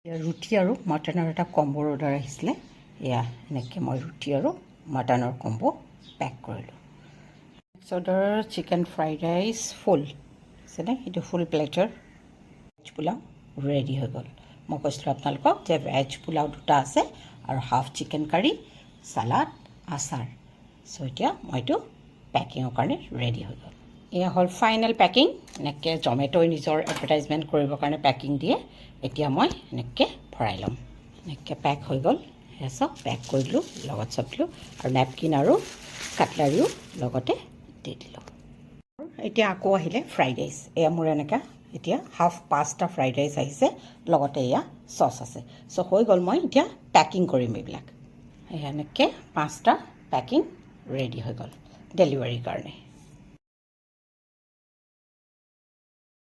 ৰুটি আৰু মটনৰ এটা কম্বোৰ অৰ্ডাৰ আহিছিলে। এয়া এনেকৈ মই ৰুটি আৰু মটনৰ কম্বো পেক কৰিলোঁ। Next order chicken fried rice full আছেনে, সেইটো ফুল প্লেটাৰ ভেজ পোলাও ৰেডি হৈ গ'ল। মই কৈছিলোঁ আপোনালোকক যে ভেজ পোলাও 2টা আছে আৰু হাফ চিকেন কাৰী, চালাড, আচাৰ। চ' এতিয়া মই এইটো পেকিঙৰ কাৰণে ৰেডি হৈ গ'ল। এয়া হ'ল ফাইনেল পেকিং। এনেকৈ জমেট'ই নিজৰ এডভাৰটাইজমেণ্ট কৰিবৰ কাৰণে পেকিং দিয়ে। এতিয়া মই এনেকৈ ভৰাই ল'ম। এনেকৈ পেক হৈ গ'ল। সেয়া চব পেক কৰিলোঁ, লগত চব দিলোঁ আৰু নেপকিন আৰু কাটলাৰিও লগতে দি দিলোঁ। এতিয়া আকৌ আহিলে ফ্ৰাইড ৰাইচ। এয়া মোৰ এনেকৈ এতিয়া হাফ 5টা ফ্ৰাইড ৰাইচ আহিছে, লগতে এয়া চচ আছে। চ' হৈ গ'ল, মই এতিয়া পেকিং কৰিম এইবিলাক। এয়া এনেকৈ 5টা পেকিং ৰেডি হৈ গ'ল ডেলিভাৰীৰ কাৰণে।